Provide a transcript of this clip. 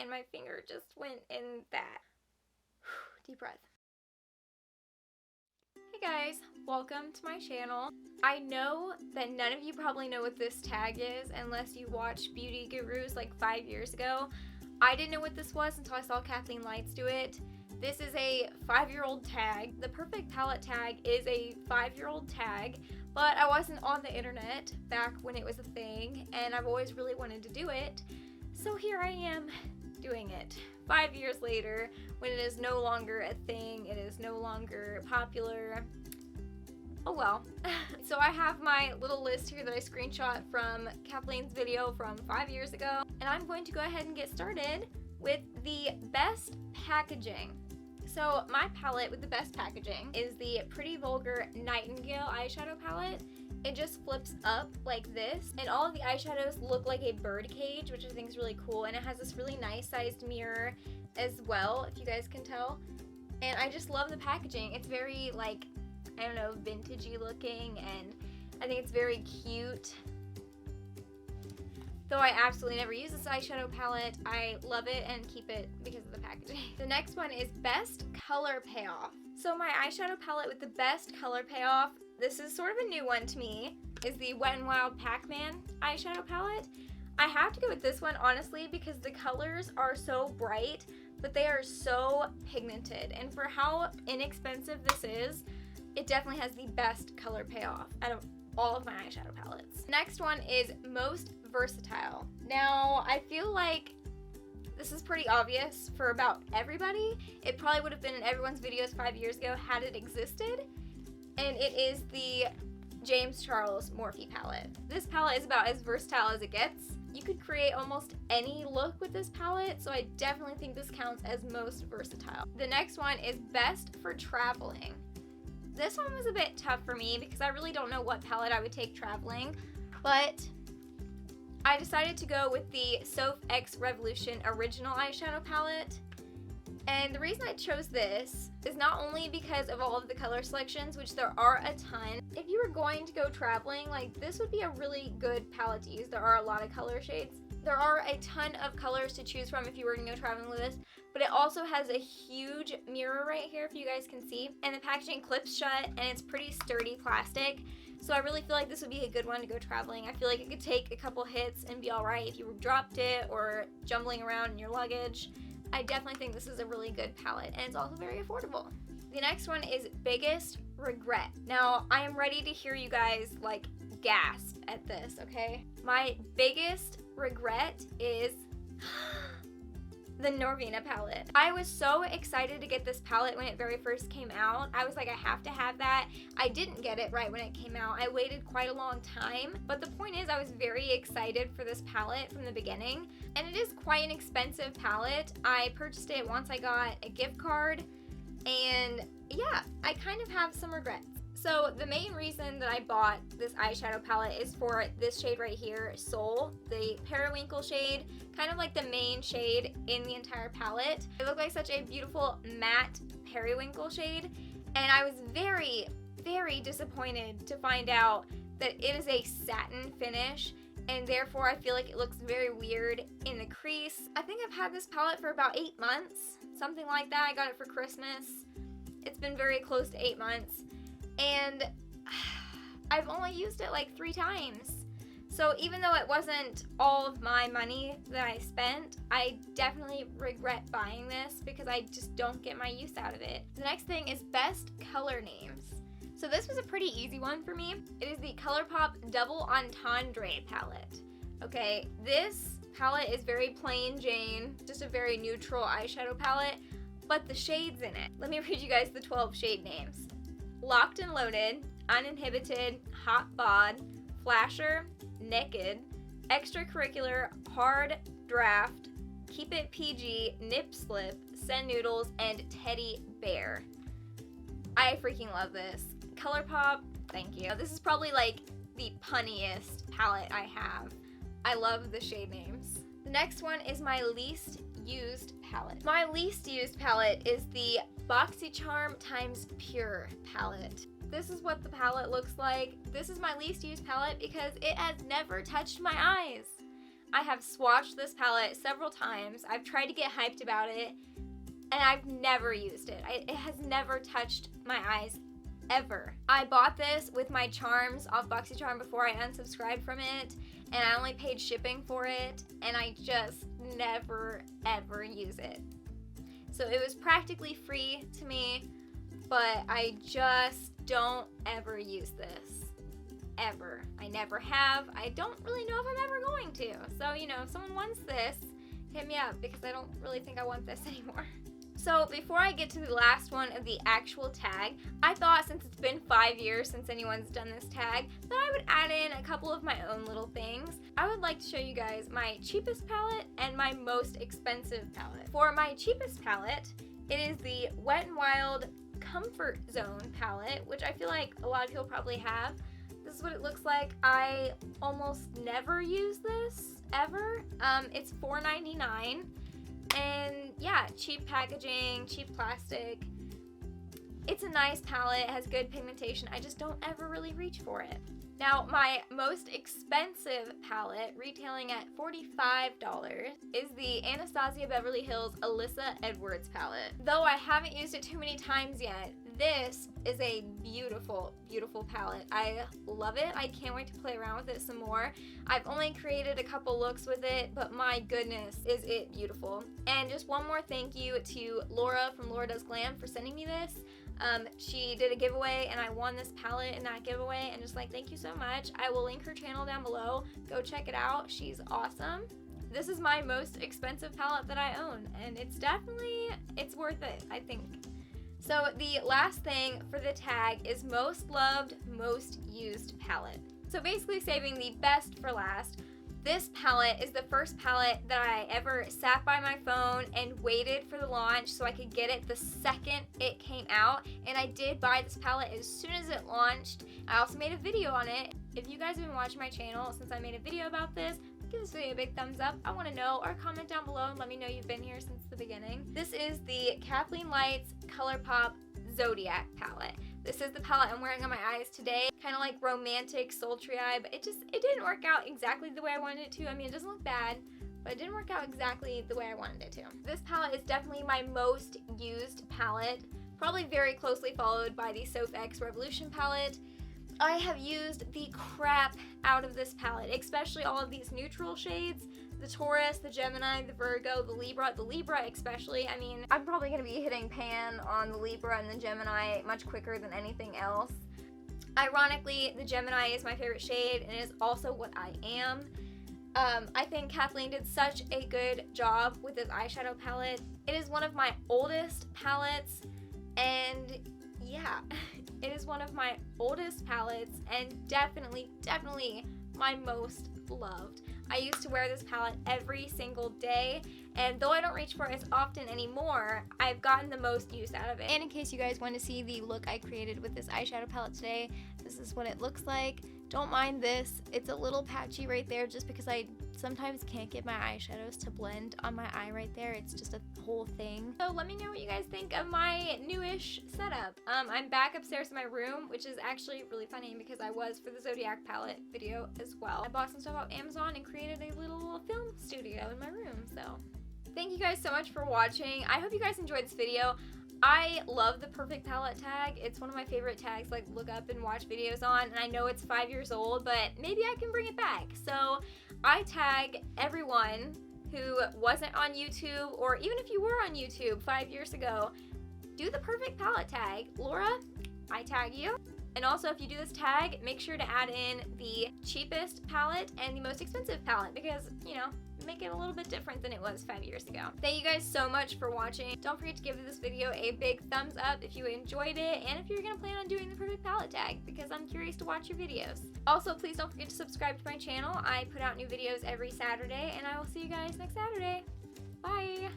and my finger just went in that. Deep breath. Hey guys, welcome to my channel. I know that none of you probably know what this tag is unless you watched Beauty Gurus like 5 years ago. I didn't know what this was until I saw Kathleen Lights do it. This is a 5-year-old tag. The perfect palette tag is a 5-year-old tag, but I wasn't on the internet back when it was a thing, and I've always really wanted to do it. So here I am doing it 5 years later when it is no longer a thing, it is no longer popular. Oh well. So I have my little list here that I screenshot from Kathleen's video from 5 years ago, and I'm going to go ahead and get started with the best packaging. So my palette with the best packaging is the Pretty Vulgar Nightingale eyeshadow palette. It just flips up like this, and all of the eyeshadows look like a bird cage, which I think is really cool, and it has this really nice sized mirror as well, if you guys can tell. And I just love the packaging. It's very, like, I don't know, vintagey looking, and I think it's very cute. Though I absolutely never use this eyeshadow palette, I love it and keep it because of the packaging. The next one is Best Color Payoff. So my eyeshadow palette with the best color payoff, this is sort of a new one to me, is the Wet n Wild Pac-Man eyeshadow palette. I have to go with this one, honestly, because the colors are so bright, but they are so pigmented. And for how inexpensive this is, it definitely has the best color payoff out of all of my eyeshadow palettes. Next one is Most Versatile. Now, I feel like this is pretty obvious for about everybody. It probably would have been in everyone's videos 5 years ago had it existed. And it is the James Charles Morphe palette. This palette is about as versatile as it gets. You could create almost any look with this palette, so I definitely think this counts as most versatile. The next one is Best for Traveling. This one was a bit tough for me because I really don't know what palette I would take traveling, but I decided to go with the Soph X Revolution Original Eyeshadow Palette. And the reason I chose this is not only because of all of the color selections, which there are a ton. If you were going to go traveling, like, this would be a really good palette to use. There are a lot of color shades. There are a ton of colors to choose from if you were to go traveling with this, but it also has a huge mirror right here, if you guys can see, and the packaging clips shut, and it's pretty sturdy plastic, so I really feel like this would be a good one to go traveling. I feel like it could take a couple hits and be alright if you dropped it or jumbling around in your luggage. I definitely think this is a really good palette, and it's also very affordable. The next one is Biggest Regret. Now, I am ready to hear you guys, like, gasp at this, okay? My biggest regret is the Norvina palette. I was so excited to get this palette when it very first came out. I was like, I have to have that. I didn't get it right when it came out. I waited quite a long time, but the point is I was very excited for this palette from the beginning, and it is quite an expensive palette. I purchased it once I got a gift card, and yeah, I kind of have some regrets. So the main reason that I bought this eyeshadow palette is for this shade right here, Soul, the periwinkle shade, kind of like the main shade in the entire palette. It looked like such a beautiful matte periwinkle shade, and I was very, very disappointed to find out that it is a satin finish, and therefore I feel like it looks very weird in the crease. I think I've had this palette for about 8 months, something like that. I got it for Christmas. It's been very close to 8 months. And I've only used it like 3 times. So even though it wasn't all of my money that I spent, I definitely regret buying this because I just don't get my use out of it. The next thing is Best Color Names. So this was a pretty easy one for me. It is the Colourpop Double Entendre palette. Okay, this palette is very plain Jane, just a very neutral eyeshadow palette, but the shades in it. Let me read you guys the 12 shade names. Locked and Loaded, Uninhibited, Hot Bod, Flasher, Naked, Extracurricular, Hard Draft, Keep It PG, Nip Slip, Send Noodles, and Teddy Bear. I freaking love this. Colourpop, thank you. This is probably like the punniest palette I have. I love the shade names. The next one is my least used palette. My least used palette is the BoxyCharm x P.U.R palette. This is what the palette looks like. This is my least used palette because it has never touched my eyes. I have swatched this palette several times. I've tried to get hyped about it, and I've never used it. It has never touched my eyes, ever. I bought this with my charms off BoxyCharm before I unsubscribed from it, and I only paid shipping for it, and I just never, ever use it. So it was practically free to me, but I just don't ever use this. Ever. I never have. I don't really know if I'm ever going to. So, you know, if someone wants this, hit me up, because I don't really think I want this anymore. So before I get to the last one of the actual tag, I thought since it's been 5 years since anyone's done this tag, that I would add in a couple of my own little things. I would like to show you guys my cheapest palette and my most expensive palette. For my cheapest palette, it is the Wet n Wild Comfort Zone palette, which I feel like a lot of people probably have. This is what it looks like. I almost never use this, ever. It's $4.99. And yeah, cheap packaging, cheap plastic. It's a nice palette, it has good pigmentation. I just don't ever really reach for it. Now, my most expensive palette, retailing at $45, is the Anastasia Beverly Hills Alyssa Edwards palette. Though I haven't used it too many times yet, this is a beautiful, beautiful palette. I love it. I can't wait to play around with it some more. I've only created a couple looks with it, but my goodness, is it beautiful. And just one more thank you to Laura from Laura Does Glam for sending me this. She did a giveaway and I won this palette in that giveaway, and just like, thank you so much. I will link her channel down below. Go check it out. She's awesome. This is my most expensive palette that I own, and it's worth it, I think. So the last thing for the tag is most loved, most used palette. So basically saving the best for last. This palette is the first palette that I ever sat by my phone and waited for the launch so I could get it the second it came out. And I did buy this palette as soon as it launched. I also made a video on it. If you guys have been watching my channel since I made a video about this, give this video a big thumbs up. I want to know, or comment down below and let me know you've been here since the beginning. This is the Kathleen Lights Colourpop Zodiac palette. This is the palette I'm wearing on my eyes today. Kind of like romantic, sultry eye, but it didn't work out exactly the way I wanted it to. I mean, it doesn't look bad, but it didn't work out exactly the way I wanted it to. This palette is definitely my most used palette, probably very closely followed by the Soph X Revolution palette. I have used the crap out of this palette, especially all of these neutral shades. The Taurus, the Gemini, the Virgo, the Libra especially. I mean, I'm probably going to be hitting pan on the Libra and the Gemini much quicker than anything else. Ironically, the Gemini is my favorite shade, and it is also what I am. I think Kathleen did such a good job with this eyeshadow palette. It is one of my oldest palettes, and yeah, it is one of my oldest palettes, and definitely my most loved. I used to wear this palette every single day, and though I don't reach for it as often anymore, I've gotten the most use out of it. And in case you guys want to see the look I created with this eyeshadow palette today, this is what it looks like. Don't mind this. It's a little patchy right there just because I sometimes can't get my eyeshadows to blend on my eye right there. It's just a whole thing. So let me know what you guys think of my newish setup. I'm back upstairs in my room, which is actually really funny because I was for the Zodiac palette video as well. I bought some stuff off Amazon and created a little film studio in my room, so thank you guys so much for watching. I hope you guys enjoyed this video. I love the Perfect Palette tag. It's one of my favorite tags to like look up and watch videos on, and I know it's 5 years old, but maybe I can bring it back. So I tag everyone who wasn't on YouTube, or even if you were on YouTube 5 years ago, do the Perfect Palette tag. Laura, I tag you. And also, if you do this tag, make sure to add in the cheapest palette and the most expensive palette because, you know, make it a little bit different than it was 5 years ago. Thank you guys so much for watching. Don't forget to give this video a big thumbs up if you enjoyed it and if you're going to plan on doing the Perfect Palette tag because I'm curious to watch your videos. Also, please don't forget to subscribe to my channel. I put out new videos every Saturday, and I will see you guys next Saturday. Bye!